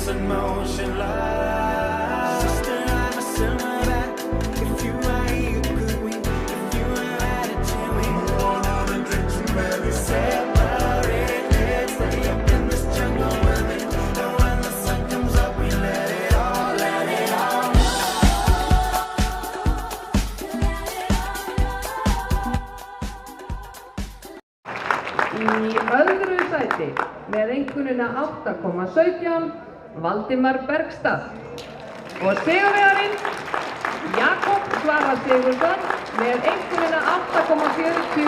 in motion lies. Sister, I'm a silverback. If you are here, could we? If you are attitude, we hold on and drink some berry. Separated, stay up in this jungle with me. And when the sun comes up, we let it all, let it all. Í öðru sæti með einkunnina 8,17 Valdimar Bergstad og sigurvegarinn Jakob Svavar Sigurðsson með einkunnina 8,42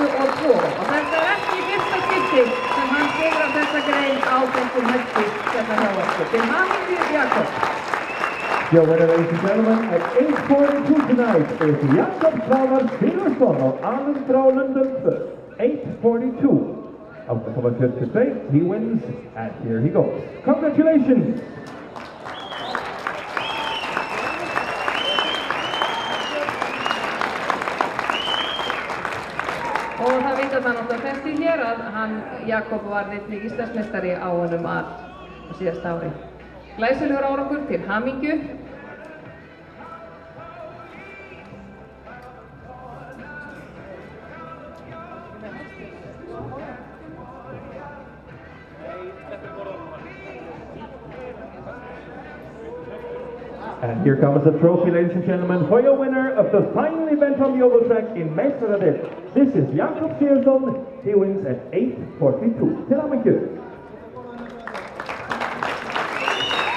og þetta er ekki fyrsta skipti sem hann sigrar þessa grein á þessum hætti hérna hjá okkur. Til hamingju, Jakob. Your winner, ladies and gentlemen, at 8:42 tonight is Jakob Svavar Sigurðsson of Arnhem fra London. 8:42. Out the cover to say, he wins, and here he goes. Congratulations! Og það veit að það náttúrulega festi hér að hann, Jakob, var einnig Íslandsmeistari á honum á síðasta ári. Glæsilegur árangur, til hamingju. And here comes the trophy, ladies and gentlemen, for your winner of the final event on the oval track in Meistaradeildin. This is Jakob Sigurðsson. He wins at 8:42. Til hamingju.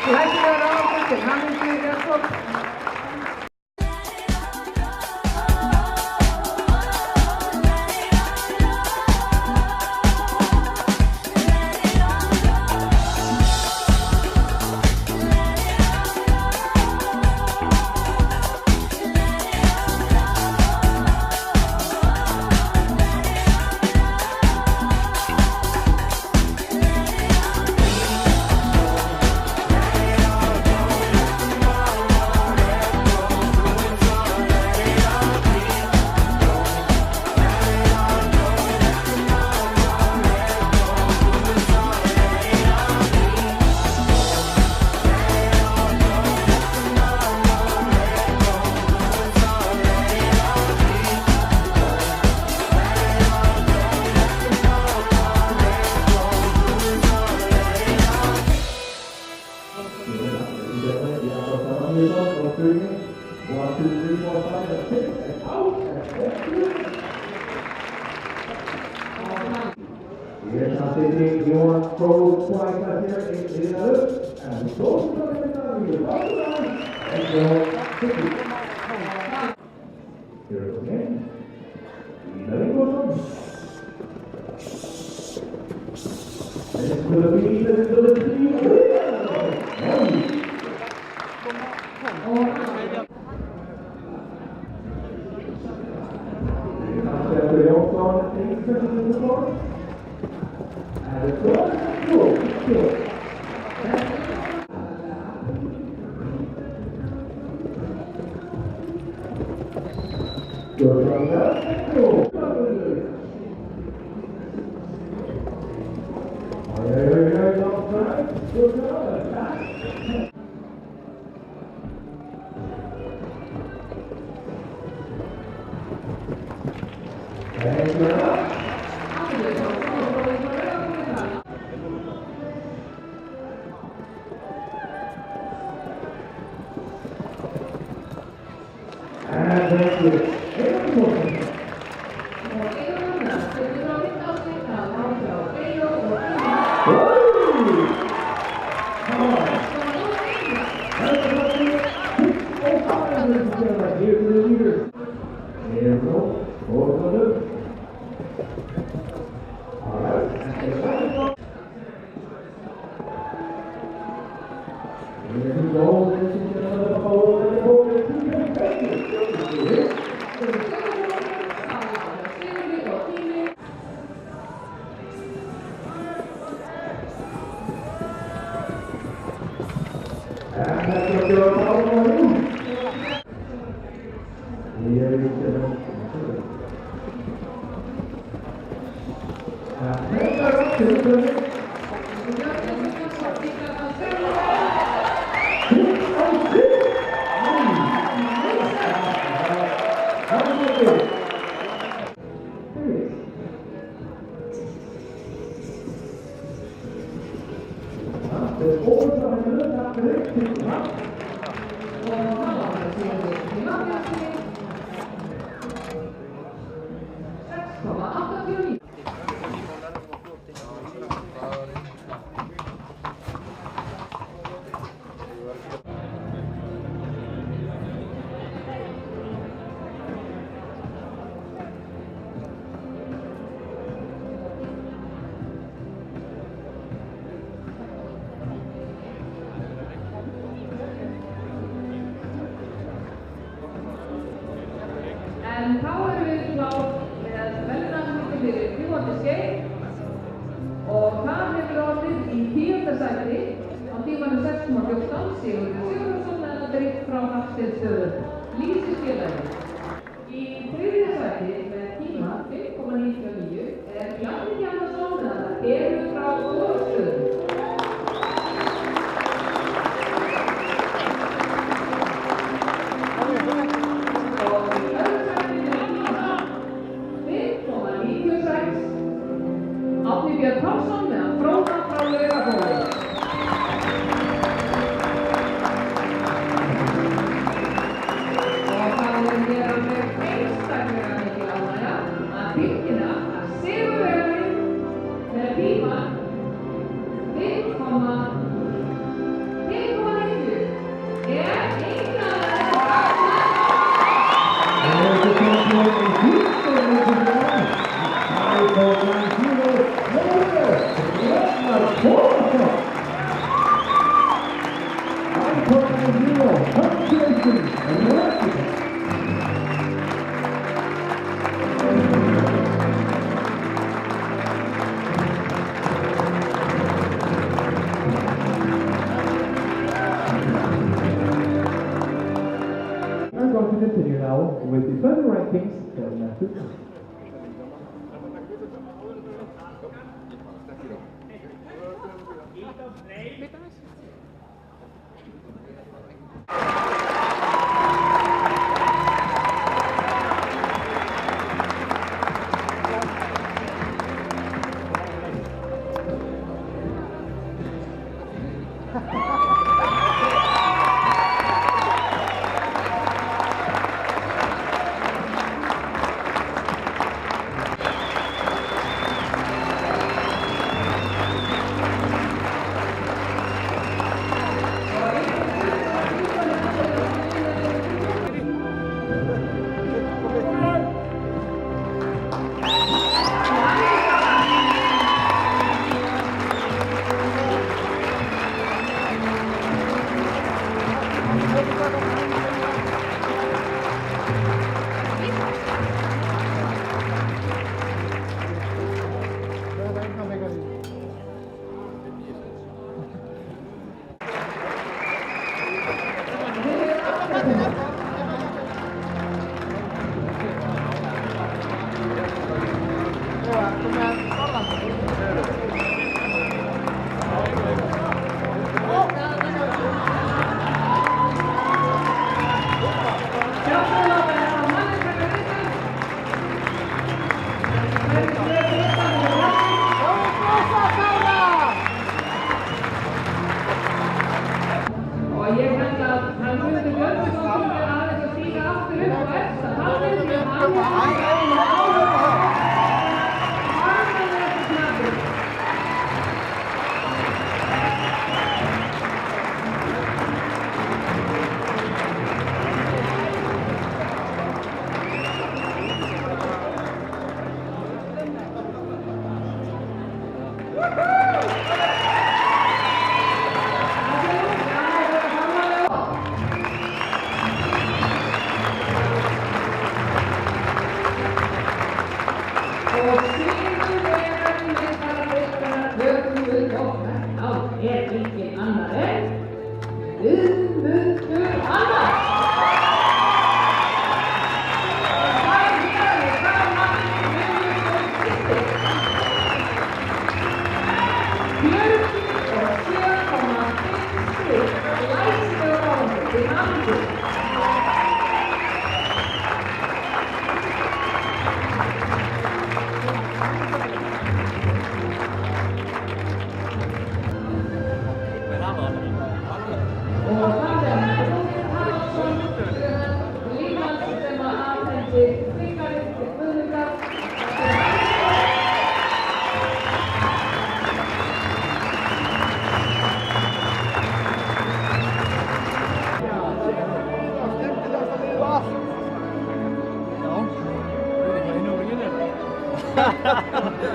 Glæsilegur árangur, til hamingju, Jakob. Yes, I think you want to go twice out here in another, and go to here it goes again. There it goes. It's going to be, it's going to be. Overdragen naar de richting. Og þá var það Sigurður í Matthíasi 6,89. En þá erum við klár með velunarsamkeppni fyrir fljúgandi skeið og það hefur orðið í 10. sæti á tímanum 6,14 Sigurður Sigurðarson með þetta drift frá Hafsteinstöðu Lýsisfélagi. Í 3. sæti með tíma 5,99 er Bjarni Hjartarson með þetta eru frá Þórsstöðu. Árni Björn Pálsson með að Fróða frá Laugabóli. Og það er mér alveg einstaklega mikil ánægja að tilkynna að sigurvegarinn með tíma 5,90 er I'm going to continue now with the further rankings for Masters.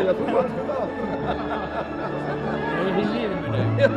Jag tror han skulle vara. Vi lever med det.